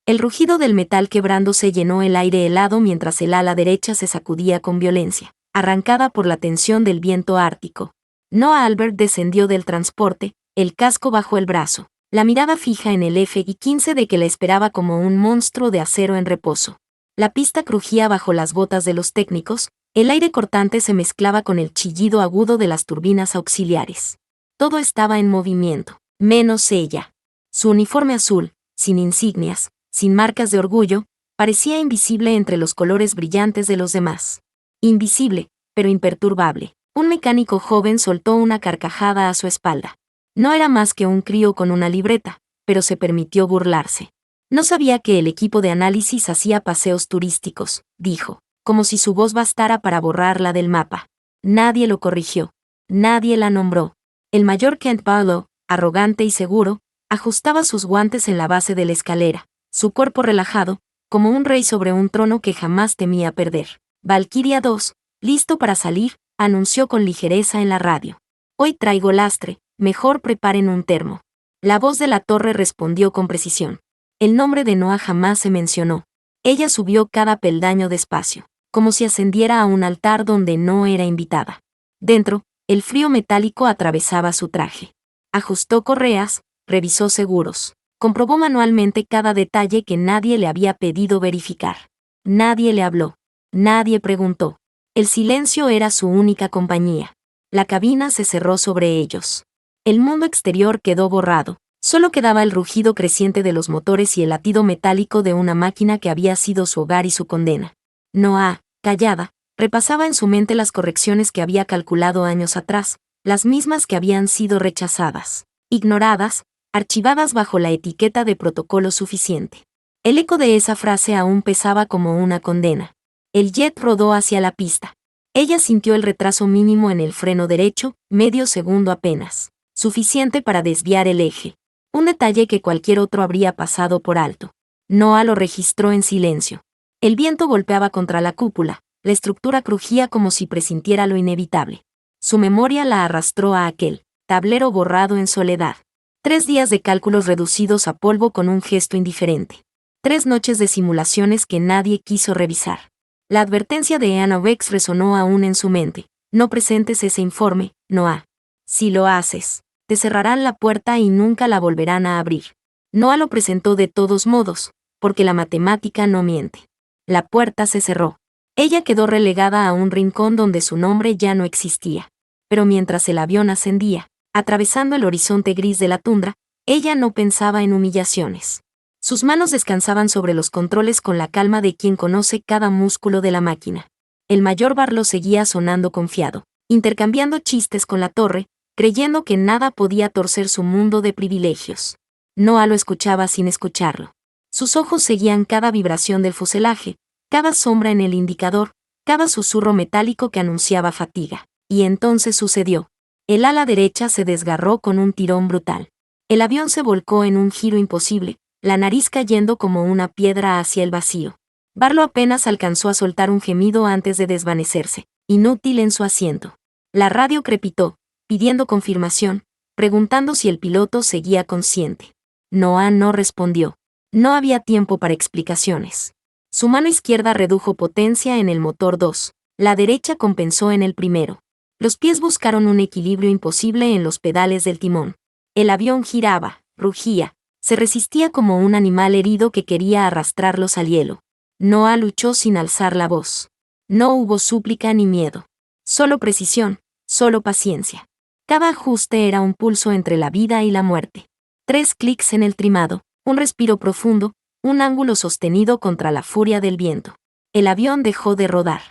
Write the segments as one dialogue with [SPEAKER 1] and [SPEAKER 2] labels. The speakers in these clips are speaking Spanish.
[SPEAKER 1] El rugido del metal quebrándose llenó el aire helado mientras el ala derecha se sacudía con violencia, arrancada por la tensión del viento ártico. Noah Albert descendió del transporte, el casco bajo el brazo, la mirada fija en el F-15 de que la esperaba como un monstruo de acero en reposo. La pista crujía bajo las botas de los técnicos, el aire cortante se mezclaba con el chillido agudo de las turbinas auxiliares. Todo estaba en movimiento, menos ella. Su uniforme azul, sin insignias, sin marcas de orgullo, parecía invisible entre los colores brillantes de los demás. Invisible, pero imperturbable. Un mecánico joven soltó una carcajada a su espalda. No era más que un crío con una libreta, pero se permitió burlarse. No sabía que el equipo de análisis hacía paseos turísticos, dijo, como si su voz bastara para borrarla del mapa. Nadie lo corrigió. Nadie la nombró. El mayor Kent Barlow, arrogante y seguro, ajustaba sus guantes en la base de la escalera, su cuerpo relajado, como un rey sobre un trono que jamás temía perder. Valkyria 2, listo para salir, anunció con ligereza en la radio. Hoy traigo lastre, mejor preparen un termo. La voz de la torre respondió con precisión. El nombre de Noah jamás se mencionó. Ella subió cada peldaño despacio, como si ascendiera a un altar donde no era invitada. Dentro, el frío metálico atravesaba su traje. Ajustó correas, revisó seguros, comprobó manualmente cada detalle que nadie le había pedido verificar. Nadie le habló. Nadie preguntó. El silencio era su única compañía. La cabina se cerró sobre ellos. El mundo exterior quedó borrado. Solo quedaba el rugido creciente de los motores y el latido metálico de una máquina que había sido su hogar y su condena. Noah, callada, repasaba en su mente las correcciones que había calculado años atrás, las mismas que habían sido rechazadas, ignoradas, archivadas bajo la etiqueta de protocolo suficiente. El eco de esa frase aún pesaba como una condena. El jet rodó hacia la pista. Ella sintió el retraso mínimo en el freno derecho, medio segundo apenas, suficiente para desviar el eje. Un detalle que cualquier otro habría pasado por alto. Noah lo registró en silencio. El viento golpeaba contra la cúpula, la estructura crujía como si presintiera lo inevitable. Su memoria la arrastró a aquel tablero borrado en soledad. 3 días de cálculos reducidos a polvo con un gesto indiferente. 3 noches de simulaciones que nadie quiso revisar. La advertencia de Anna Wex resonó aún en su mente. No presentes ese informe, Noah. Si lo haces, te cerrarán la puerta y nunca la volverán a abrir. Noah lo presentó de todos modos, porque la matemática no miente. La puerta se cerró. Ella quedó relegada a un rincón donde su nombre ya no existía. Pero mientras el avión ascendía, atravesando el horizonte gris de la tundra, ella no pensaba en humillaciones. Sus manos descansaban sobre los controles con la calma de quien conoce cada músculo de la máquina. El mayor Barlow seguía sonando confiado, intercambiando chistes con la torre, creyendo que nada podía torcer su mundo de privilegios. Noah lo escuchaba sin escucharlo. Sus ojos seguían cada vibración del fuselaje, cada sombra en el indicador, cada susurro metálico que anunciaba fatiga. Y entonces sucedió. El ala derecha se desgarró con un tirón brutal. El avión se volcó en un giro imposible, la nariz cayendo como una piedra hacia el vacío. Barlow apenas alcanzó a soltar un gemido antes de desvanecerse, inútil en su asiento. La radio crepitó, pidiendo confirmación, preguntando si el piloto seguía consciente. Noah no respondió. No había tiempo para explicaciones. Su mano izquierda redujo potencia en el motor 2, la derecha compensó en el primero. Los pies buscaron un equilibrio imposible en los pedales del timón. El avión giraba, rugía, se resistía como un animal herido que quería arrastrarlos al hielo. Noah luchó sin alzar la voz. No hubo súplica ni miedo. Solo precisión, solo paciencia. Cada ajuste era un pulso entre la vida y la muerte. 3 clics en el trimado, un respiro profundo, un ángulo sostenido contra la furia del viento. El avión dejó de rodar.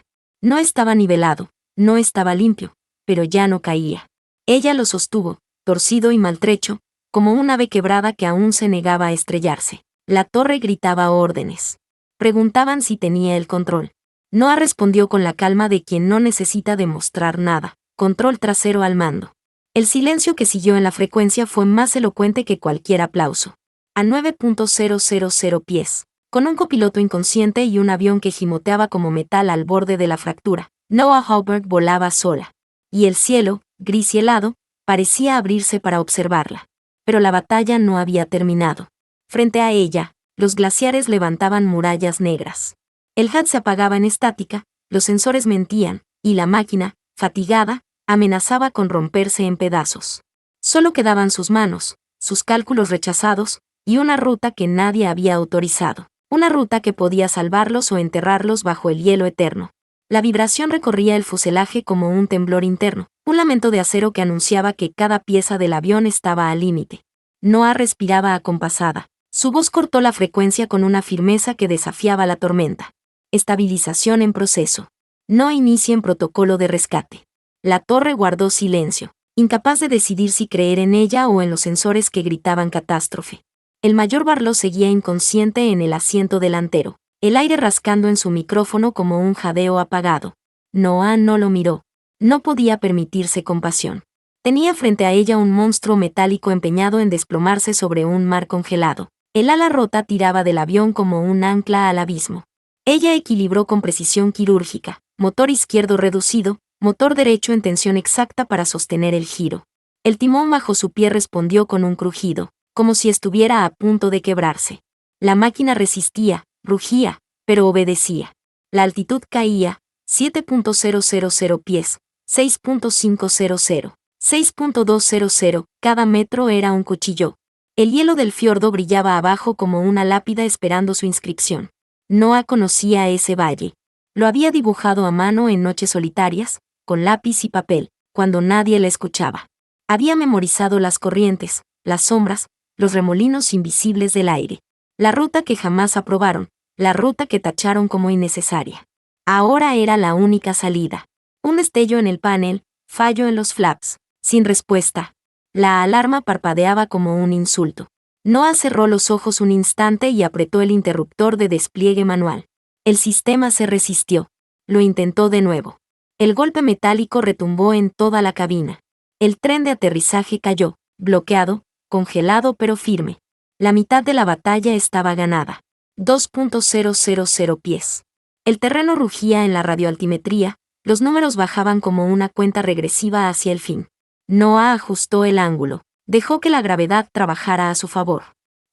[SPEAKER 1] No estaba nivelado, no estaba limpio, pero ya no caía. Ella lo sostuvo, torcido y maltrecho, como un ave quebrada que aún se negaba a estrellarse. La torre gritaba órdenes. Preguntaban si tenía el control. Noah respondió con la calma de quien no necesita demostrar nada. Control trasero al mando. El silencio que siguió en la frecuencia fue más elocuente que cualquier aplauso. A 9.000 pies, con un copiloto inconsciente y un avión que gimoteaba como metal al borde de la fractura, Noah Halberg volaba sola. Y el cielo, gris y helado, parecía abrirse para observarla. Pero la batalla no había terminado. Frente a ella, Los glaciares levantaban murallas negras. El HUD se apagaba en estática, los sensores mentían, y la máquina, fatigada, amenazaba con romperse en pedazos. Solo quedaban sus manos, sus cálculos rechazados, y una ruta que nadie había autorizado. Una ruta que podía salvarlos o enterrarlos bajo el hielo eterno. La vibración recorría el fuselaje como un temblor interno, un lamento de acero que anunciaba que cada pieza del avión estaba al límite. Noah respiraba acompasada. Su voz cortó la frecuencia con una firmeza que desafiaba la tormenta. Estabilización en proceso. No inicien protocolo de rescate. La torre guardó silencio, incapaz de decidir si creer en ella o en los sensores que gritaban catástrofe. El mayor Barlow seguía inconsciente en el asiento delantero, el aire rascando en su micrófono como un jadeo apagado. Noah no lo miró. No podía permitirse compasión. Tenía frente a ella un monstruo metálico empeñado en desplomarse sobre un mar congelado. El ala rota tiraba del avión como un ancla al abismo. Ella equilibró con precisión quirúrgica, motor izquierdo reducido, motor derecho en tensión exacta para sostener el giro. El timón bajo su pie respondió con un crujido, como si estuviera a punto de quebrarse. La máquina resistía, rugía, pero obedecía. La altitud caía, 7.000 pies, 6.500, 6.200, cada metro era un cuchillo. El hielo del fiordo brillaba abajo como una lápida esperando su inscripción. Noah conocía ese valle. Lo había dibujado a mano en noches solitarias, con lápiz y papel, cuando nadie le escuchaba. Había memorizado las corrientes, las sombras, los remolinos invisibles del aire. La ruta que jamás aprobaron, la ruta que tacharon como innecesaria. Ahora era la única salida. Un destello en el panel, fallo en los flaps, sin respuesta. La alarma parpadeaba como un insulto. Noah cerró los ojos un instante y apretó el interruptor de despliegue manual. El sistema se resistió. Lo intentó de nuevo. El golpe metálico retumbó en toda la cabina. El tren de aterrizaje cayó, bloqueado, congelado pero firme. La mitad de la batalla estaba ganada. 2.000 pies. El terreno rugía en la radioaltimetría, los números bajaban como una cuenta regresiva hacia el fin. Noah ajustó el ángulo, dejó que la gravedad trabajara a su favor.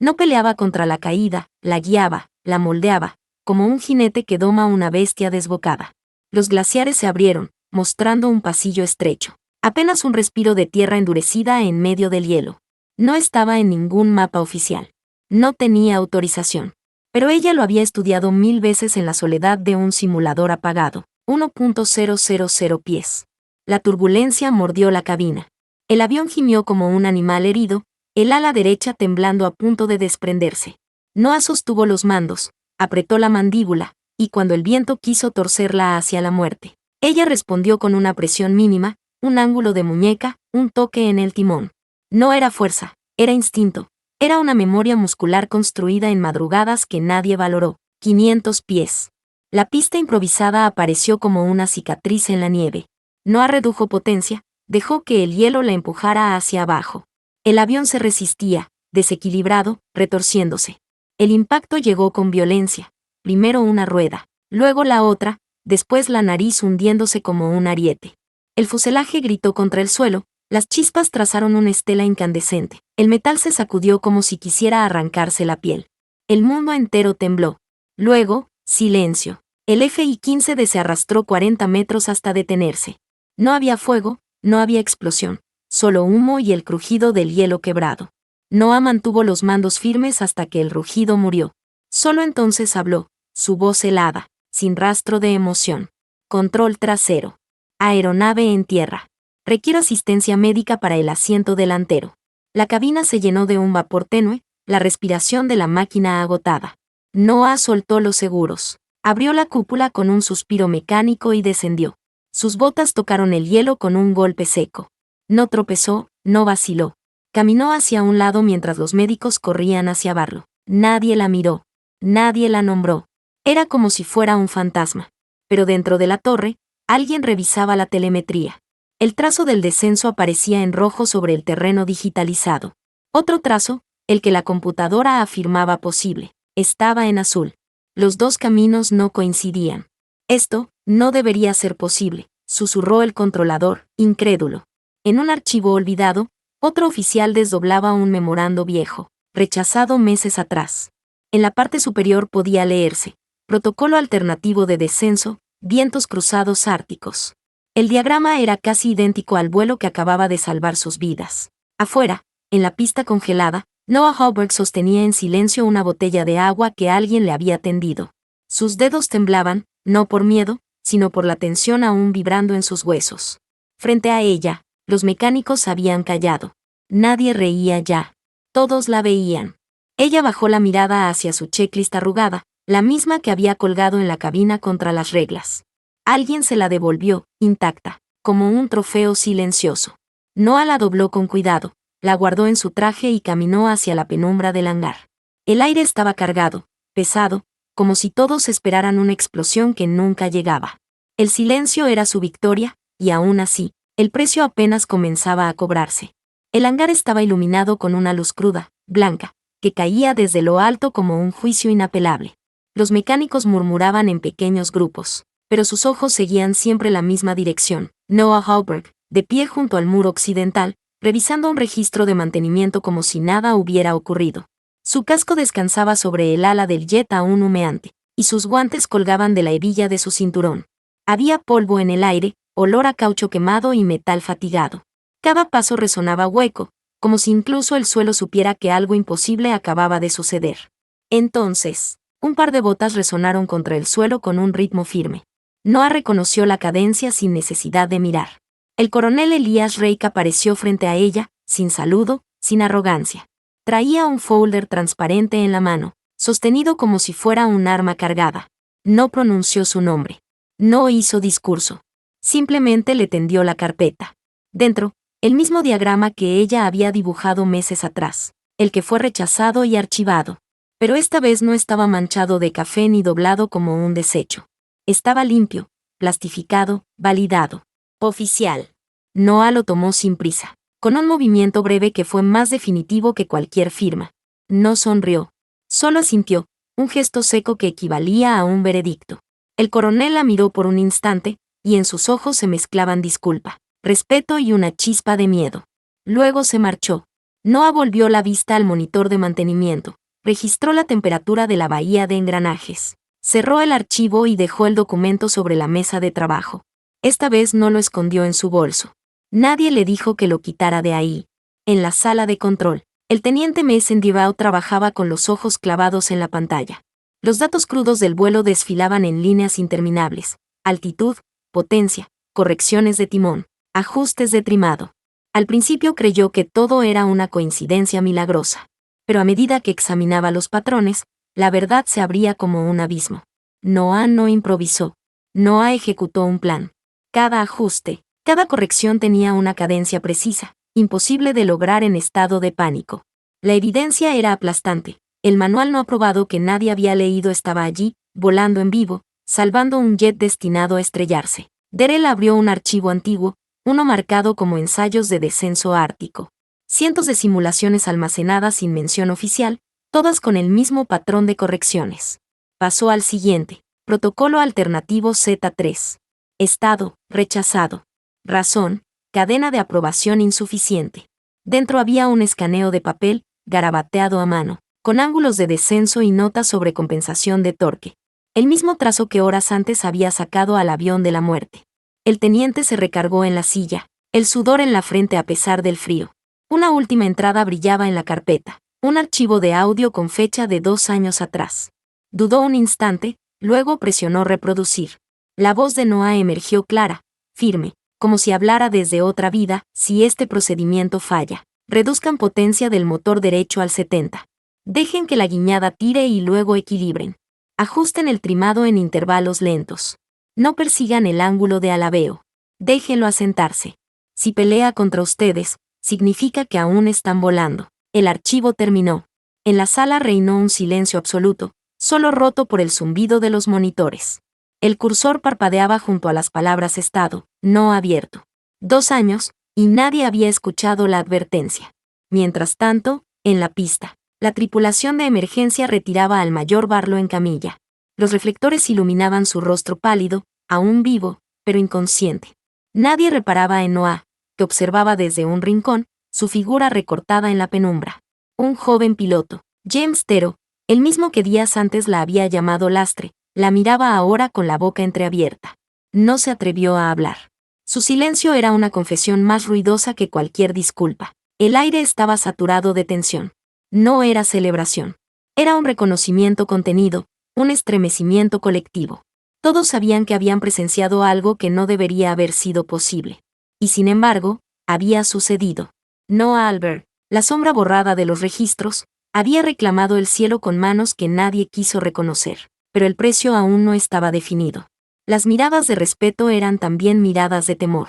[SPEAKER 1] No peleaba contra la caída, la guiaba, la moldeaba, como un jinete que doma una bestia desbocada. Los glaciares se abrieron, mostrando un pasillo estrecho. Apenas un respiro de tierra endurecida en medio del hielo. No estaba en ningún mapa oficial. No tenía autorización. Pero ella lo había estudiado 1000 veces en la soledad de un simulador apagado. 1.000 pies. La turbulencia mordió la cabina. El avión gimió como un animal herido, el ala derecha temblando a punto de desprenderse. Noah sostuvo los mandos, apretó la mandíbula, y cuando el viento quiso torcerla hacia la muerte, ella respondió con una presión mínima, un ángulo de muñeca, un toque en el timón. No era fuerza, era instinto, era una memoria muscular construida en madrugadas que nadie valoró. 500 pies. La pista improvisada apareció como una cicatriz en la nieve. Noah redujo potencia, dejó que el hielo la empujara hacia abajo. El avión se resistía, desequilibrado, retorciéndose. El impacto llegó con violencia. Primero una rueda, luego la otra, después la nariz hundiéndose como un ariete. El fuselaje gritó contra el suelo, las chispas trazaron una estela incandescente. El metal se sacudió como si quisiera arrancarse la piel. El mundo entero tembló. Luego, silencio. El FI-15D se arrastró 40 metros hasta detenerse. No había fuego, no había explosión, solo humo y el crujido del hielo quebrado. Noah mantuvo los mandos firmes hasta que el rugido murió. Solo entonces habló, su voz helada, sin rastro de emoción. Control trasero. Aeronave en tierra. Requiero asistencia médica para el asiento delantero. La cabina se llenó de un vapor tenue, la respiración de la máquina agotada. Noah soltó los seguros. Abrió la cúpula con un suspiro mecánico y descendió. Sus botas tocaron el hielo con un golpe seco. No tropezó, no vaciló. Caminó hacia un lado mientras los médicos corrían hacia Barlow. Nadie la miró. Nadie la nombró. Era como si fuera un fantasma. Pero dentro de la torre, alguien revisaba la telemetría. El trazo del descenso aparecía en rojo sobre el terreno digitalizado. Otro trazo, el que la computadora afirmaba posible, estaba en azul. Los dos caminos no coincidían. Esto no debería ser posible, susurró el controlador, incrédulo. En un archivo olvidado, otro oficial desdoblaba un memorando viejo, rechazado meses atrás. En la parte superior podía leerse: Protocolo alternativo de descenso, vientos cruzados árticos. El diagrama era casi idéntico al vuelo que acababa de salvar sus vidas. Afuera, en la pista congelada, Noah Hauberg sostenía en silencio una botella de agua que alguien le había tendido. Sus dedos temblaban, no por miedo, sino por la tensión aún vibrando en sus huesos. Frente a ella, los mecánicos habían callado. Nadie reía ya. Todos la veían. Ella bajó la mirada hacia su checklist arrugada, la misma que había colgado en la cabina contra las reglas. Alguien se la devolvió, intacta, como un trofeo silencioso. Noah la dobló con cuidado, la guardó en su traje y caminó hacia la penumbra del hangar. El aire estaba cargado, pesado, como si todos esperaran una explosión que nunca llegaba. El silencio era su victoria, y aún así, el precio apenas comenzaba a cobrarse. El hangar estaba iluminado con una luz cruda, blanca, que caía desde lo alto como un juicio inapelable. Los mecánicos murmuraban en pequeños grupos, pero sus ojos seguían siempre la misma dirección. Noah Hauberg, de pie junto al muro occidental, revisando un registro de mantenimiento como si nada hubiera ocurrido. Su casco descansaba sobre el ala del jet aún humeante, y sus guantes colgaban de la hebilla de su cinturón. Había polvo en el aire, olor a caucho quemado y metal fatigado. Cada paso resonaba hueco, como si incluso el suelo supiera que algo imposible acababa de suceder. Entonces, un par de botas resonaron contra el suelo con un ritmo firme. Noah reconoció la cadencia sin necesidad de mirar. El coronel Elias Reik apareció frente a ella, sin saludo, sin arrogancia. Traía un folder transparente en la mano, sostenido como si fuera un arma cargada. No pronunció su nombre. No hizo discurso. Simplemente le tendió la carpeta. Dentro, el mismo diagrama que ella había dibujado meses atrás, el que fue rechazado y archivado. Pero esta vez no estaba manchado de café ni doblado como un desecho. Estaba limpio, plastificado, validado. Oficial. Noah lo tomó sin prisa, con un movimiento breve que fue más definitivo que cualquier firma. No sonrió. Solo asintió, un gesto seco que equivalía a un veredicto. El coronel la miró por un instante, y en sus ojos se mezclaban disculpa, respeto y una chispa de miedo. Luego se marchó. Noah volvió la vista al monitor de mantenimiento, registró la temperatura de la bahía de engranajes, cerró el archivo y dejó el documento sobre la mesa de trabajo. Esta vez no lo escondió en su bolso. Nadie le dijo que lo quitara de ahí. En la sala de control, el teniente Mason Dirau trabajaba con los ojos clavados en la pantalla. Los datos crudos del vuelo desfilaban en líneas interminables: altitud, potencia, correcciones de timón, ajustes de trimado. Al principio creyó que todo era una coincidencia milagrosa, pero a medida que examinaba los patrones, la verdad se abría como un abismo. Noah no improvisó. Noah ejecutó un plan. Cada ajuste, cada corrección tenía una cadencia precisa, imposible de lograr en estado de pánico. La evidencia era aplastante. El manual no aprobado que nadie había leído estaba allí, volando en vivo, salvando un jet destinado a estrellarse. Darrell abrió un archivo antiguo, uno marcado como ensayos de descenso ártico. Cientos de simulaciones almacenadas sin mención oficial, todas con el mismo patrón de correcciones. Pasó al siguiente. Protocolo alternativo Z3. Estado, rechazado. Razón, cadena de aprobación insuficiente. Dentro había un escaneo de papel, garabateado a mano, con ángulos de descenso y notas sobre compensación de torque. El mismo trazo que horas antes había sacado al avión de la muerte. El teniente se recargó en la silla, el sudor en la frente a pesar del frío. Una última entrada brillaba en la carpeta, un archivo de audio con fecha de 2 años atrás. Dudó un instante, luego presionó reproducir. La voz de Noah emergió clara, firme, como si hablara desde otra vida. Si este procedimiento falla, reduzcan potencia del motor derecho al 70. Dejen que la guiñada tire y luego equilibren. Ajusten el trimado en intervalos lentos. No persigan el ángulo de alabeo. Déjenlo asentarse. Si pelea contra ustedes, significa que aún están volando. El archivo terminó. En la sala reinó un silencio absoluto, solo roto por el zumbido de los monitores. El cursor parpadeaba junto a las palabras estado, no abierto. 2 años, y nadie había escuchado la advertencia. Mientras tanto, en la pista, la tripulación de emergencia retiraba al mayor Barlow en camilla. Los reflectores iluminaban su rostro pálido, aún vivo, pero inconsciente. Nadie reparaba en Noah, que observaba desde un rincón, su figura recortada en la penumbra. Un joven piloto, James Tero, El mismo que días antes la había llamado lastre, la miraba ahora con la boca entreabierta. No se atrevió a hablar. Su silencio era una confesión más ruidosa que cualquier disculpa. El aire estaba saturado de tensión. No era celebración. Era un reconocimiento contenido, un estremecimiento colectivo. Todos sabían que habían presenciado algo que no debería haber sido posible. Y sin embargo, había sucedido. Noah Albert, la sombra borrada de los registros, había reclamado el cielo con manos que nadie quiso reconocer, pero el precio aún no estaba definido. Las miradas de respeto eran también miradas de temor.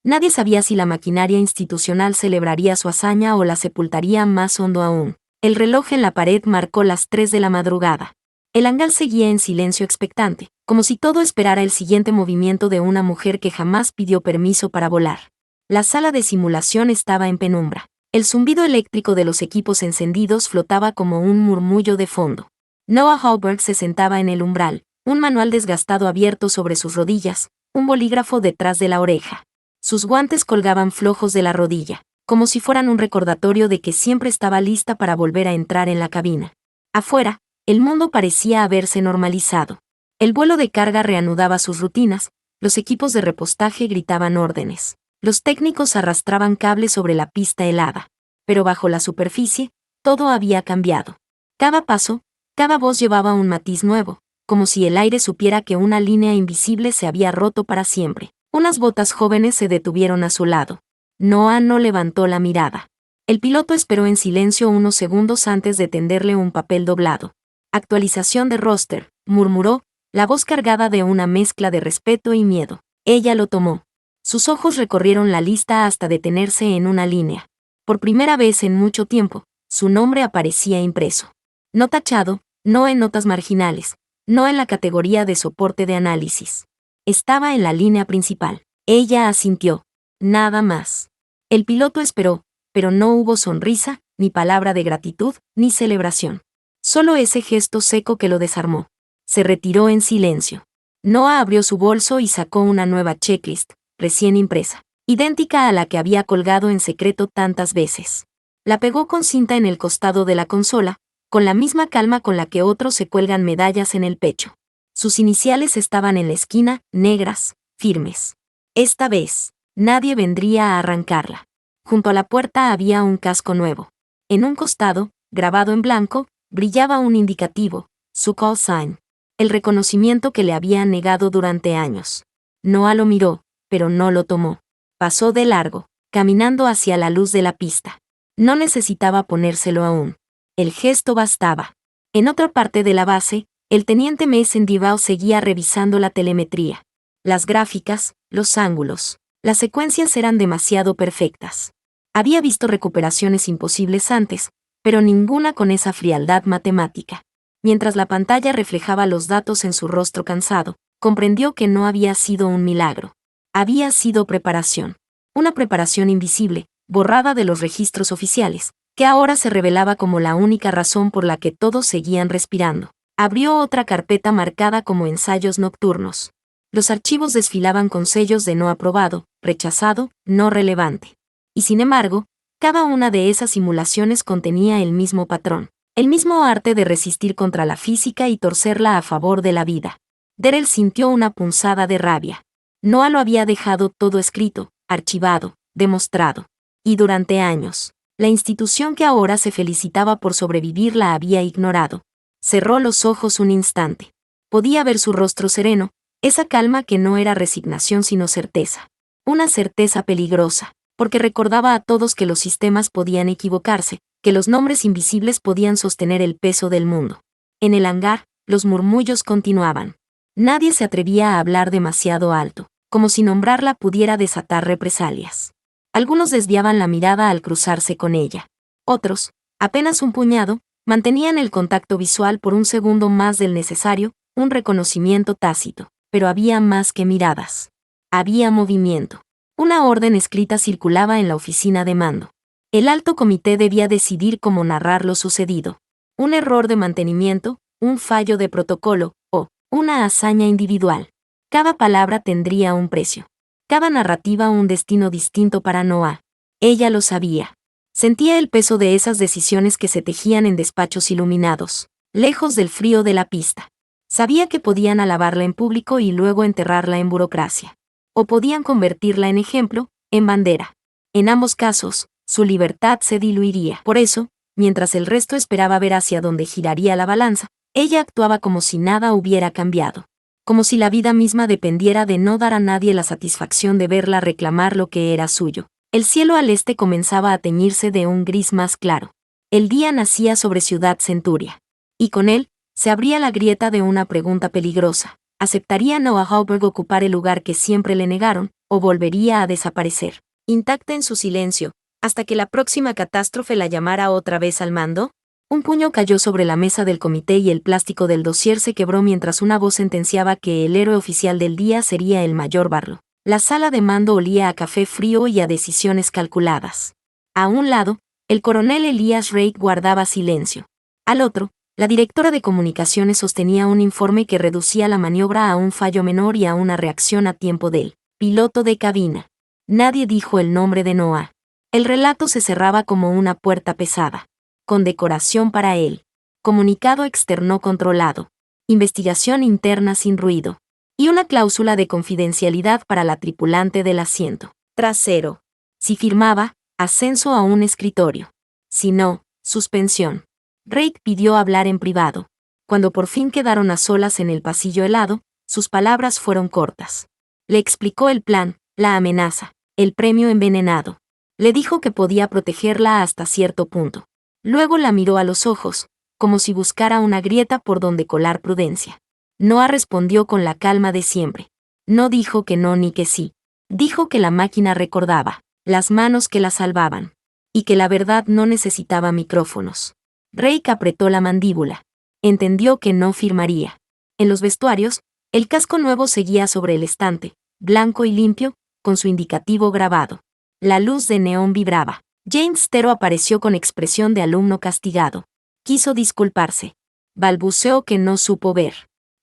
[SPEAKER 1] Nadie sabía si la maquinaria institucional celebraría su hazaña o la sepultaría más hondo aún. El reloj en la pared marcó las 3 de la madrugada. El hangar seguía en silencio expectante, como si todo esperara el siguiente movimiento de una mujer que jamás pidió permiso para volar. La sala de simulación estaba en penumbra. El zumbido eléctrico de los equipos encendidos flotaba como un murmullo de fondo. Noah Albert se sentaba en el umbral, un manual desgastado abierto sobre sus rodillas, un bolígrafo detrás de la oreja. Sus guantes colgaban flojos de la rodilla, como si fueran un recordatorio de que siempre estaba lista para volver a entrar en la cabina. Afuera, el mundo parecía haberse normalizado. El vuelo de carga reanudaba sus rutinas, los equipos de repostaje gritaban órdenes. Los técnicos arrastraban cables sobre la pista helada. Pero bajo la superficie, todo había cambiado. Cada paso, cada voz llevaba un matiz nuevo, como si el aire supiera que una línea invisible se había roto para siempre. Unas botas jóvenes se detuvieron a su lado. Noah no levantó la mirada. El piloto esperó en silencio unos segundos antes de tenderle un papel doblado. Actualización de roster, murmuró, la voz cargada de una mezcla de respeto y miedo. Ella lo tomó. Sus ojos recorrieron la lista hasta detenerse en una línea. Por primera vez en mucho tiempo, su nombre aparecía impreso. No tachado, no en notas marginales, no en la categoría de soporte de análisis. Estaba en la línea principal. Ella asintió. Nada más. El piloto esperó, pero no hubo sonrisa, ni palabra de gratitud, ni celebración. Solo ese gesto seco que lo desarmó. Se retiró en silencio. Noah abrió su bolso y sacó una nueva checklist, recién impresa, idéntica a la que había colgado en secreto tantas veces. La pegó con cinta en el costado de la consola, con la misma calma con la que otros se cuelgan medallas en el pecho. Sus iniciales estaban en la esquina, negras, firmes. Esta vez, nadie vendría a arrancarla. Junto a la puerta había un casco nuevo. En un costado, grabado en blanco, brillaba un indicativo, su call sign. El reconocimiento que le habían negado durante años. Noah lo miró, pero no lo tomó. Pasó de largo, caminando hacia la luz de la pista. No necesitaba ponérselo aún. El gesto bastaba. En otra parte de la base, el teniente Mason Dival seguía revisando la telemetría. Las gráficas, los ángulos, las secuencias eran demasiado perfectas. Había visto recuperaciones imposibles antes, pero ninguna con esa frialdad matemática. Mientras la pantalla reflejaba los datos en su rostro cansado, comprendió que no había sido un milagro. Había sido preparación. Una preparación invisible, borrada de los registros oficiales, que ahora se revelaba como la única razón por la que todos seguían respirando. Abrió otra carpeta marcada como ensayos nocturnos. Los archivos desfilaban con sellos de no aprobado, rechazado, no relevante. Y sin embargo, cada una de esas simulaciones contenía el mismo patrón, el mismo arte de resistir contra la física y torcerla a favor de la vida. Darrell sintió una punzada de rabia. Noah lo había dejado todo escrito, archivado, demostrado. Y durante años, la institución que ahora se felicitaba por sobrevivir la había ignorado. Cerró los ojos un instante. Podía ver su rostro sereno, esa calma que no era resignación sino certeza. Una certeza peligrosa, porque recordaba a todos que los sistemas podían equivocarse, que los nombres invisibles podían sostener el peso del mundo. En el hangar, los murmullos continuaban. Nadie se atrevía a hablar demasiado alto, como si nombrarla pudiera desatar represalias. Algunos desviaban la mirada al cruzarse con ella. Otros, apenas un puñado, mantenían el contacto visual por un segundo más del necesario, un reconocimiento tácito, pero había más que miradas. Había movimiento. Una orden escrita circulaba en la oficina de mando. El alto comité debía decidir cómo narrar lo sucedido. Un error de mantenimiento, un fallo de protocolo, o una hazaña individual. Cada palabra tendría un precio. Cada narrativa un destino distinto para Noah. Ella lo sabía. Sentía el peso de esas decisiones que se tejían en despachos iluminados. lejos del frío de la pista. Sabía que podían alabarla en público y luego enterrarla en burocracia. O podían convertirla en ejemplo, en bandera. En ambos casos, su libertad se diluiría. Por eso, mientras el resto esperaba ver hacia dónde giraría la balanza, ella actuaba como si nada hubiera cambiado. Como si la vida misma dependiera de no dar a nadie la satisfacción de verla reclamar lo que era suyo. El cielo al este comenzaba a teñirse de un gris más claro. El día nacía sobre Ciudad Centuria. Y con él, se abría la grieta de una pregunta peligrosa. ¿Aceptaría Noah Hauberg ocupar el lugar que siempre le negaron, o volvería a desaparecer, intacta en su silencio, hasta que la próxima catástrofe la llamara otra vez al mando? Un puño cayó sobre la mesa del comité y el plástico del dossier se quebró mientras una voz sentenciaba que el héroe oficial del día sería el mayor Barlow. La sala de mando olía a café frío y a decisiones calculadas. A un lado, el coronel Elias Reid guardaba silencio. Al otro, la directora de comunicaciones sostenía un informe que reducía la maniobra a un fallo menor y a una reacción a tiempo del piloto de cabina. Nadie dijo el nombre de Noah. El relato se cerraba como una puerta pesada. Condecoración para él. Comunicado externo controlado. Investigación interna sin ruido. Y una cláusula de confidencialidad para la tripulante del asiento trasero. Si firmaba, ascenso a un escritorio. Si no, suspensión. Reid pidió hablar en privado. Cuando por fin quedaron a solas en el pasillo helado, sus palabras fueron cortas. Le explicó el plan, la amenaza, el premio envenenado. Le dijo que podía protegerla hasta cierto punto. Luego la miró a los ojos, como si buscara una grieta por donde colar prudencia. Noah respondió con la calma de siempre. No dijo que no ni que sí. Dijo que la máquina recordaba, las manos que la salvaban, y que la verdad no necesitaba micrófonos. Reid apretó la mandíbula. Entendió que no firmaría. En los vestuarios, el casco nuevo seguía sobre el estante, blanco y limpio, con su indicativo grabado. La luz de neón vibraba. James Tero apareció con expresión de alumno castigado. Quiso disculparse. Balbuceó que no supo ver.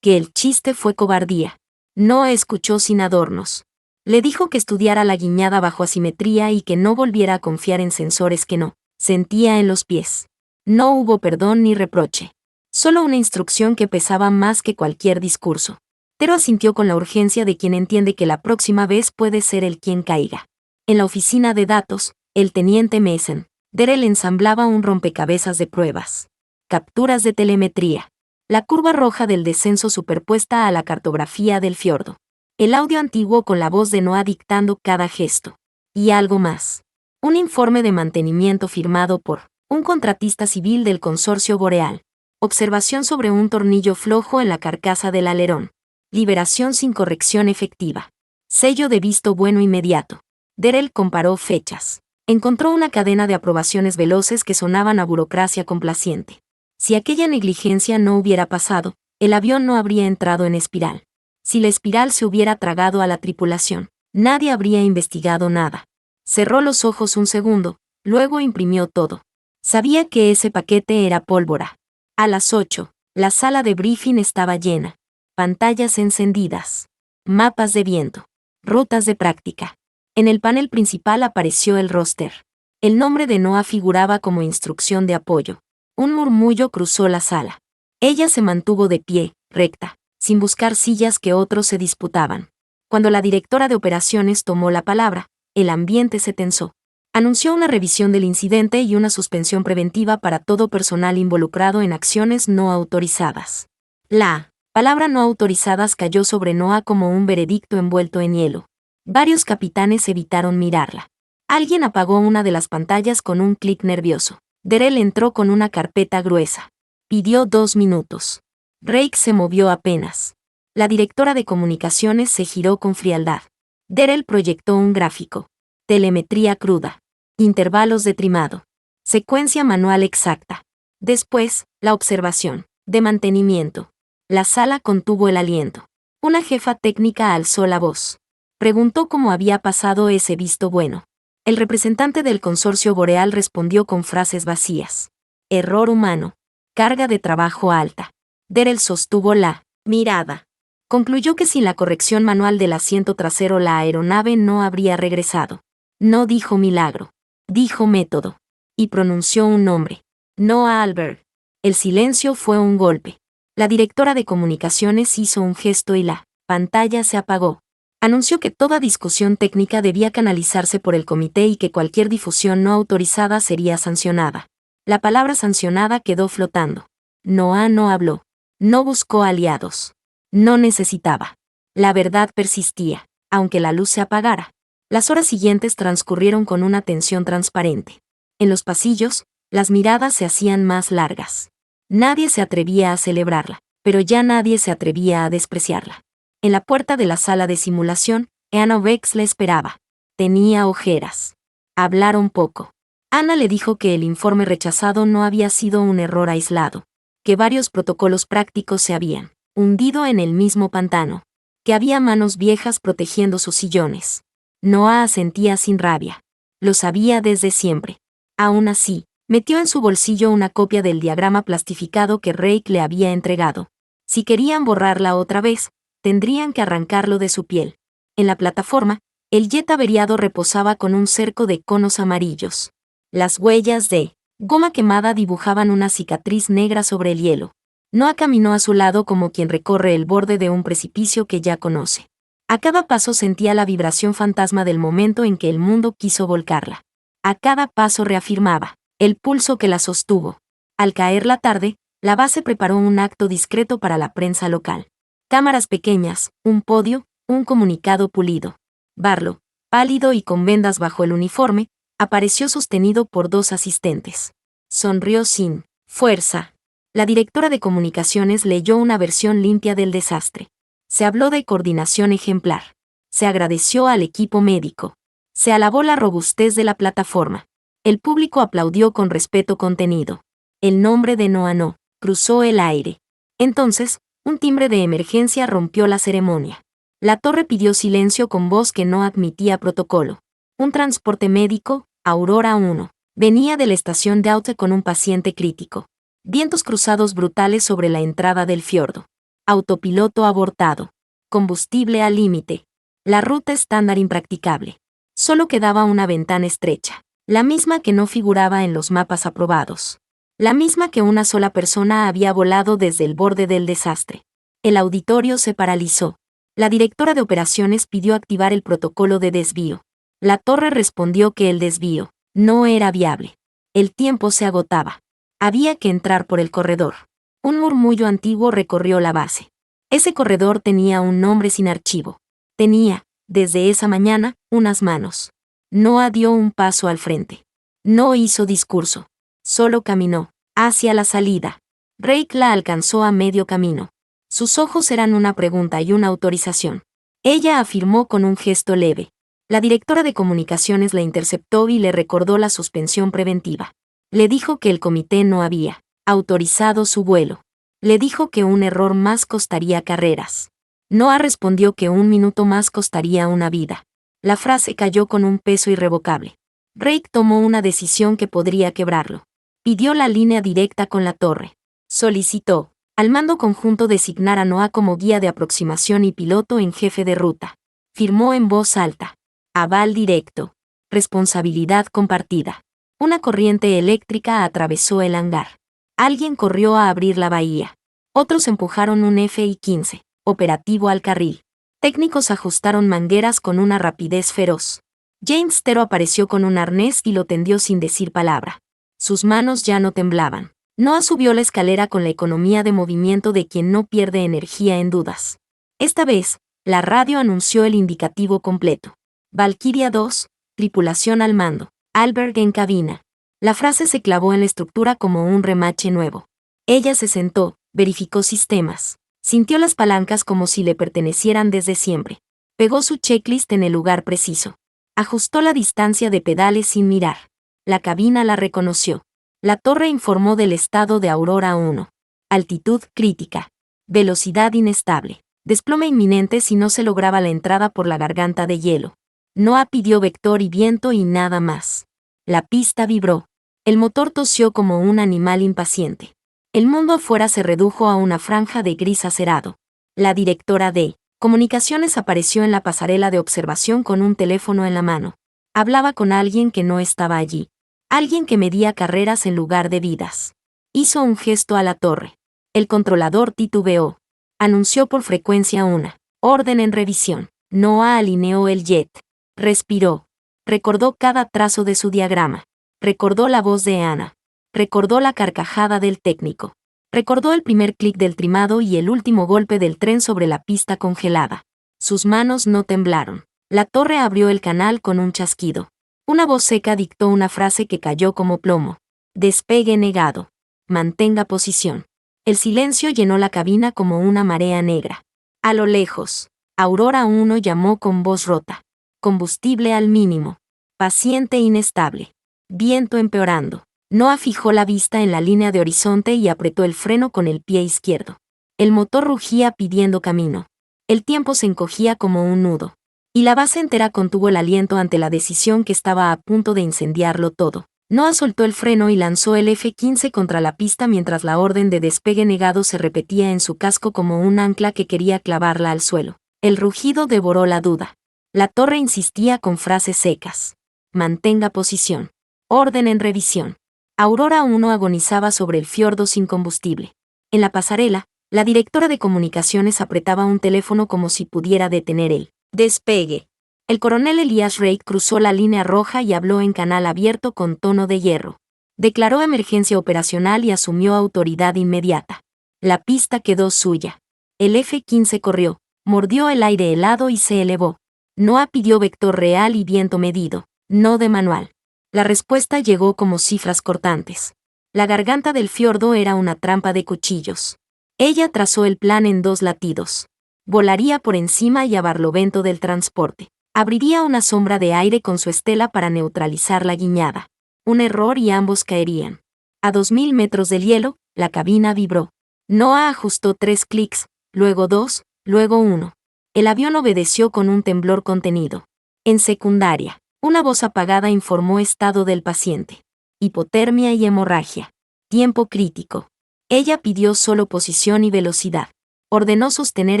[SPEAKER 1] Que el chiste fue cobardía. No escuchó sin adornos. Le dijo que estudiara la guiñada bajo asimetría y que no volviera a confiar en sensores que no sentía en los pies. No hubo perdón ni reproche. Solo una instrucción que pesaba más que cualquier discurso. Tero asintió con la urgencia de quien entiende que la próxima vez puede ser él quien caiga. En la oficina de datos, el teniente Mason, Darrell ensamblaba un rompecabezas de pruebas. Capturas de telemetría. La curva roja del descenso superpuesta a la cartografía del fiordo. El audio antiguo con la voz de Noah dictando cada gesto. Y algo más. Un informe de mantenimiento firmado por un contratista civil del consorcio Boreal. Observación sobre un tornillo flojo en la carcasa del alerón. Liberación sin corrección efectiva. Sello de visto bueno inmediato. Darrell comparó fechas. Encontró una cadena de aprobaciones veloces que sonaban a burocracia complaciente. Si aquella negligencia no hubiera pasado, el avión no habría entrado en espiral. Si la espiral se hubiera tragado a la tripulación, nadie habría investigado nada. Cerró los ojos un segundo, luego imprimió todo. Sabía que ese paquete era pólvora. A las 8, la sala de briefing estaba llena. Pantallas encendidas. Mapas de viento. Rutas de práctica. En el panel principal apareció el roster. El nombre de Noah figuraba como instrucción de apoyo. Un murmullo cruzó la sala. Ella se mantuvo de pie, recta, sin buscar sillas que otros se disputaban. Cuando la directora de operaciones tomó la palabra, el ambiente se tensó. Anunció una revisión del incidente y una suspensión preventiva para todo personal involucrado en acciones no autorizadas. La palabra no autorizadas cayó sobre Noah como un veredicto envuelto en hielo. Varios capitanes evitaron mirarla. Alguien apagó una de las pantallas con un clic nervioso. Darrell entró con una carpeta gruesa. Pidió 2 minutos. Reid se movió apenas. La directora de comunicaciones se giró con frialdad. Darrell proyectó un gráfico. Telemetría cruda. Intervalos de trimado. Secuencia manual exacta. Después, la observación. De mantenimiento. La sala contuvo el aliento. Una jefa técnica alzó la voz. Preguntó cómo había pasado ese visto bueno. El representante del consorcio Boreal respondió con frases vacías. Error humano. Carga de trabajo alta. Darrell sostuvo la mirada. Concluyó que sin la corrección manual del asiento trasero la aeronave no habría regresado. No dijo milagro. Dijo método. Y pronunció un nombre. Noah Hauberg. El silencio fue un golpe. La directora de comunicaciones hizo un gesto y la pantalla se apagó. Anunció que toda discusión técnica debía canalizarse por el comité y que cualquier difusión no autorizada sería sancionada. La palabra sancionada quedó flotando. Noah no habló. No buscó aliados. No necesitaba. La verdad persistía, aunque la luz se apagara. Las horas siguientes transcurrieron con una tensión transparente. En los pasillos, las miradas se hacían más largas. Nadie se atrevía a celebrarla, pero ya nadie se atrevía a despreciarla. En la puerta de la sala de simulación, Anna Vex le esperaba. Tenía ojeras. Hablaron poco. Anna le dijo que el informe rechazado no había sido un error aislado, que varios protocolos prácticos se habían hundido en el mismo pantano, que había manos viejas protegiendo sus sillones. Noah asentía sin rabia. Lo sabía desde siempre. Aún así, metió en su bolsillo una copia del diagrama plastificado que Rake le había entregado. Si querían borrarla otra vez, tendrían que arrancarlo de su piel. En la plataforma, el jet averiado reposaba con un cerco de conos amarillos. Las huellas de goma quemada dibujaban una cicatriz negra sobre el hielo. Noah caminó a su lado como quien recorre el borde de un precipicio que ya conoce. A cada paso sentía la vibración fantasma del momento en que el mundo quiso volcarla. A cada paso reafirmaba el pulso que la sostuvo. Al caer la tarde, la base preparó un acto discreto para la prensa local. Cámaras pequeñas, un podio, un comunicado pulido. Barlow, pálido y con vendas bajo el uniforme, apareció sostenido por dos asistentes. Sonrió sin fuerza. La directora de comunicaciones leyó una versión limpia del desastre. Se habló de coordinación ejemplar. Se agradeció al equipo médico. Se alabó la robustez de la plataforma. El público aplaudió con respeto contenido. El nombre de Noah no cruzó el aire. Entonces, un timbre de emergencia rompió la ceremonia. La torre pidió silencio con voz que no admitía protocolo. Un transporte médico, Aurora 1, venía de la estación de Aute con un paciente crítico. Vientos cruzados brutales sobre la entrada del fiordo. Autopiloto abortado. Combustible al límite. La ruta estándar impracticable. Solo quedaba una ventana estrecha, la misma que no figuraba en los mapas aprobados. La misma que una sola persona había volado desde el borde del desastre. El auditorio se paralizó. La directora de operaciones pidió activar el protocolo de desvío. La torre respondió que el desvío no era viable. El tiempo se agotaba. Había que entrar por el corredor. Un murmullo antiguo recorrió la base. Ese corredor tenía un nombre sin archivo. Tenía, desde esa mañana, unas manos. Noah dio un paso al frente. No hizo discurso. Solo caminó hacia la salida. Rake la alcanzó a medio camino. Sus ojos eran una pregunta y una autorización. Ella afirmó con un gesto leve. La directora de comunicaciones la interceptó y le recordó la suspensión preventiva. Le dijo que el comité no había autorizado su vuelo. Le dijo que un error más costaría carreras. Noah respondió que un minuto más costaría una vida. La frase cayó con un peso irrevocable. Rake tomó una decisión que podría quebrarlo. Pidió la línea directa con la torre. Solicitó al mando conjunto designar a Noah como guía de aproximación y piloto en jefe de ruta. Firmó en voz alta. Aval directo. Responsabilidad compartida. Una corriente eléctrica atravesó el hangar. Alguien corrió a abrir la bahía. Otros empujaron un FI-15, operativo al carril. Técnicos ajustaron mangueras con una rapidez feroz. James Tero apareció con un arnés y lo tendió sin decir palabra. Sus manos ya no temblaban. Noah subió la escalera con la economía de movimiento de quien no pierde energía en dudas. Esta vez, la radio anunció el indicativo completo. Valkyria 2, tripulación al mando. Alberg en cabina. La frase se clavó en la estructura como un remache nuevo. Ella se sentó, verificó sistemas. Sintió las palancas como si le pertenecieran desde siempre. Pegó su checklist en el lugar preciso. Ajustó la distancia de pedales sin mirar. La cabina la reconoció. La torre informó del estado de Aurora 1. Altitud crítica. Velocidad inestable. Desplome inminente si no se lograba la entrada por la garganta de hielo. Noah pidió vector y viento y nada más. La pista vibró. El motor tosió como un animal impaciente. El mundo afuera se redujo a una franja de gris acerado. La directora de comunicaciones apareció en la pasarela de observación con un teléfono en la mano. Hablaba con alguien que no estaba allí. Alguien que medía carreras en lugar de vidas. Hizo un gesto a la torre. El controlador titubeó. Anunció por frecuencia una orden en revisión. Noah alineó el jet. Respiró. Recordó cada trazo de su diagrama. Recordó la voz de Ana. Recordó la carcajada del técnico. Recordó el primer clic del trimado y el último golpe del tren sobre la pista congelada. Sus manos no temblaron. La torre abrió el canal con un chasquido. Una voz seca dictó una frase que cayó como plomo. Despegue negado. Mantenga posición. El silencio llenó la cabina como una marea negra. A lo lejos, Aurora 1 llamó con voz rota. Combustible al mínimo. Paciente inestable. Viento empeorando. Noah fijó la vista en la línea de horizonte y apretó el freno con el pie izquierdo. El motor rugía pidiendo camino. El tiempo se encogía como un nudo. Y la base entera contuvo el aliento ante la decisión que estaba a punto de incendiarlo todo. Noah soltó el freno y lanzó el F-15 contra la pista mientras la orden de despegue negado se repetía en su casco como un ancla que quería clavarla al suelo. El rugido devoró la duda. La torre insistía con frases secas. Mantenga posición. Orden en revisión. Aurora 1 agonizaba sobre el fiordo sin combustible. En la pasarela, la directora de comunicaciones apretaba un teléfono como si pudiera detener el despegue. El coronel Elias Reid cruzó la línea roja y habló en canal abierto con tono de hierro. Declaró emergencia operacional y asumió autoridad inmediata. La pista quedó suya. El F-15 corrió, mordió el aire helado y se elevó. Noah pidió vector real y viento medido, no de manual. La respuesta llegó como cifras cortantes. La garganta del fiordo era una trampa de cuchillos. Ella trazó el plan en 2 latidos. Volaría por encima y a barlovento del transporte. Abriría una sombra de aire con su estela para neutralizar la guiñada. Un error y ambos caerían. A 2000 metros del hielo, la cabina vibró. Noah ajustó 3 clics, luego 2, luego 1. El avión obedeció con un temblor contenido. En secundaria, una voz apagada informó estado del paciente. Hipotermia y hemorragia. Tiempo crítico. Ella pidió solo posición y velocidad. Ordenó sostener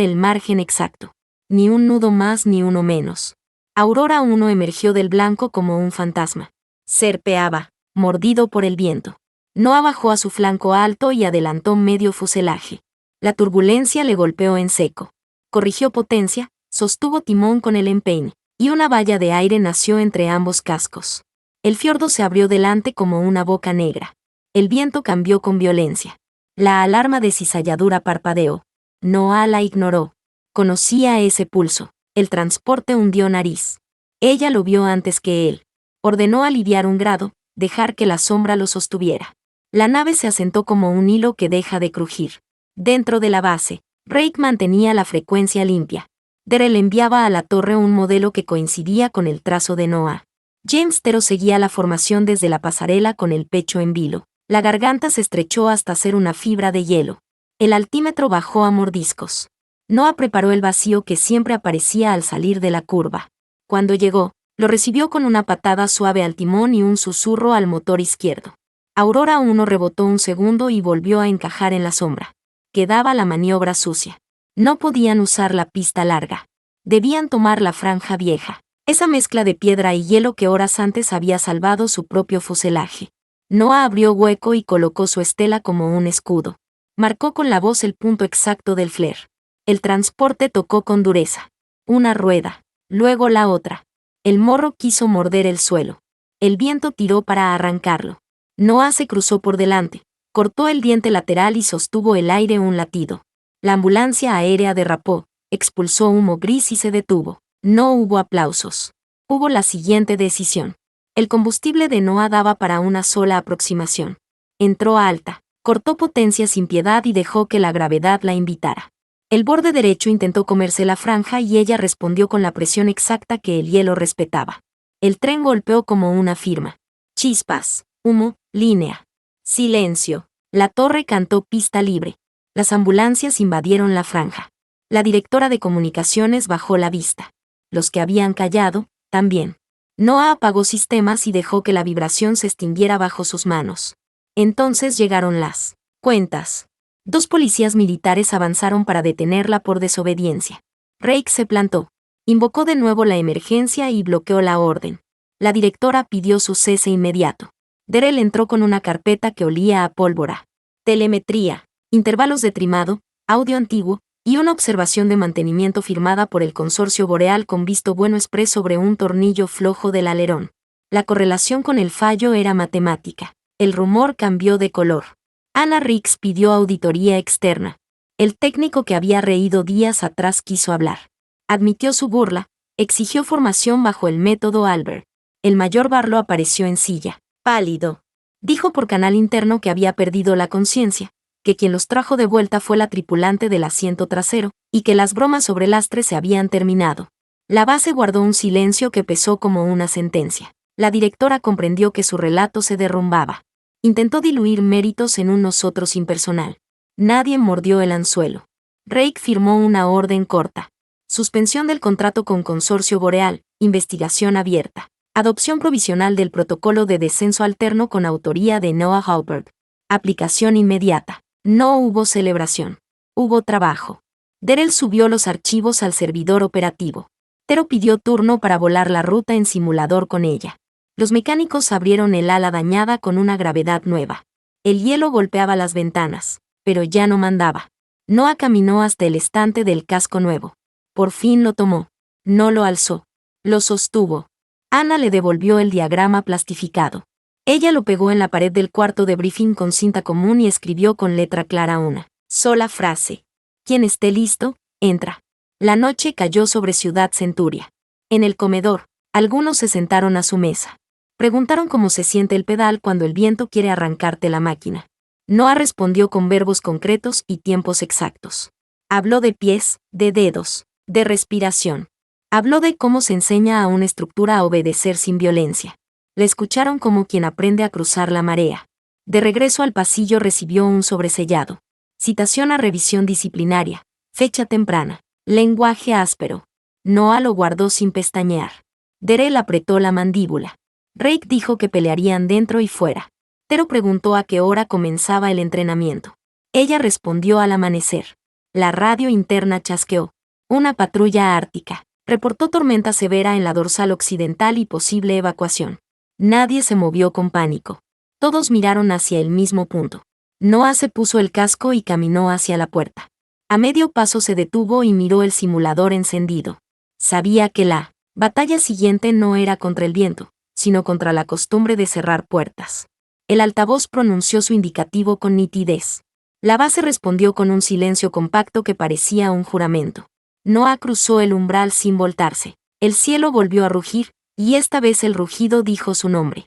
[SPEAKER 1] el margen exacto. Ni un nudo más ni uno menos. Aurora 1 emergió del blanco como un fantasma. Serpeaba, mordido por el viento. Noah bajó a su flanco alto y adelantó medio fuselaje. La turbulencia le golpeó en seco. Corrigió potencia, sostuvo timón con el empeine, y una valla de aire nació entre ambos cascos. El fiordo se abrió delante como una boca negra. El viento cambió con violencia. La alarma de cizalladura parpadeó. Noah la ignoró. Conocía ese pulso. El transporte hundió nariz. Ella lo vio antes que él. Ordenó aliviar un grado, dejar que la sombra lo sostuviera. La nave se asentó como un hilo que deja de crujir. Dentro de la base, Reid mantenía la frecuencia limpia. Darrell enviaba a la torre un modelo que coincidía con el trazo de Noah. James Tero seguía la formación desde la pasarela con el pecho en vilo. La garganta se estrechó hasta ser una fibra de hielo. El altímetro bajó a mordiscos. Noah preparó el vacío que siempre aparecía al salir de la curva. Cuando llegó, lo recibió con una patada suave al timón y un susurro al motor izquierdo. Aurora 1 rebotó un segundo y volvió a encajar en la sombra. Quedaba la maniobra sucia. No podían usar la pista larga. Debían tomar la franja vieja. Esa mezcla de piedra y hielo que horas antes había salvado su propio fuselaje. Noah abrió hueco y colocó su estela como un escudo. Marcó con la voz el punto exacto del flare. El transporte tocó con dureza. Una rueda, luego la otra. El morro quiso morder el suelo. El viento tiró para arrancarlo. Noah se cruzó por delante, cortó el diente lateral y sostuvo el aire un latido. La ambulancia aérea derrapó, expulsó humo gris y se detuvo. No hubo aplausos. Hubo la siguiente decisión. El combustible de Noah daba para una sola aproximación. Entró a alta, cortó potencia sin piedad y dejó que la gravedad la invitara. El borde derecho intentó comerse la franja y ella respondió con la presión exacta que el hielo respetaba. El tren golpeó como una firma. Chispas, humo, línea. Silencio. La torre cantó pista libre. Las ambulancias invadieron la franja. La directora de comunicaciones bajó la vista. Los que habían callado, también. Noah apagó sistemas y dejó que la vibración se extinguiera bajo sus manos. Entonces llegaron las cuentas. 2 policías militares avanzaron para detenerla por desobediencia. Reid se plantó. Invocó de nuevo la emergencia y bloqueó la orden. La directora pidió su cese inmediato. Darrell entró con una carpeta que olía a pólvora. telemetría, intervalos de trimado, audio antiguo, y una observación de mantenimiento firmada por el consorcio Boreal con visto bueno express sobre un tornillo flojo del alerón. La correlación con el fallo era matemática. El rumor cambió de color. Anna Rix pidió auditoría externa. El técnico que había reído días atrás quiso hablar. Admitió su burla, exigió formación bajo el método Albert. El mayor Barlow apareció en silla, pálido. Dijo por canal interno que había perdido la conciencia, que quien los trajo de vuelta fue la tripulante del asiento trasero, y que las bromas sobre el astre se habían terminado. La base guardó un silencio que pesó como una sentencia. La directora comprendió que su relato se derrumbaba. Intentó diluir méritos en un nosotros impersonal. Nadie mordió el anzuelo. Rake firmó una orden corta. Suspensión del contrato con Consorcio Boreal, investigación abierta. Adopción provisional del protocolo de descenso alterno con autoría de Noah Halbert. Aplicación inmediata. No hubo celebración. Hubo trabajo. Darrell subió los archivos al servidor operativo. Tero pidió turno para volar la ruta en simulador con ella. Los mecánicos abrieron el ala dañada con una gravedad nueva. El hielo golpeaba las ventanas, pero ya no mandaba. Noah caminó hasta el estante del casco nuevo. Por fin lo tomó. No lo alzó. Lo sostuvo. Anna le devolvió el diagrama plastificado. Ella lo pegó en la pared del cuarto de briefing con cinta común y escribió con letra clara una sola frase. Quien esté listo, entra. La noche cayó sobre Ciudad Centuria. En el comedor, algunos se sentaron a su mesa. Preguntaron cómo se siente el pedal cuando el viento quiere arrancarte la máquina. Noah respondió con verbos concretos y tiempos exactos. Habló de pies, de dedos, de respiración. Habló de cómo se enseña a una estructura a obedecer sin violencia. Le escucharon como quien aprende a cruzar la marea. De regreso al pasillo recibió un sobresellado. Citación a revisión disciplinaria. Fecha temprana. Lenguaje áspero. Noah lo guardó sin pestañear. Darrell apretó la mandíbula. Rake dijo que pelearían dentro y fuera. Tero preguntó a qué hora comenzaba el entrenamiento. Ella respondió al amanecer. La radio interna chasqueó. Una patrulla ártica. Reportó tormenta severa en la dorsal occidental y posible evacuación. Nadie se movió con pánico. Todos miraron hacia el mismo punto. Noah se puso el casco y caminó hacia la puerta. A medio paso se detuvo y miró el simulador encendido. Sabía que la batalla siguiente no era contra el viento, sino contra la costumbre de cerrar puertas. El altavoz pronunció su indicativo con nitidez. La base respondió con un silencio compacto que parecía un juramento. Noah cruzó el umbral sin voltarse. El cielo volvió a rugir, y esta vez el rugido dijo su nombre.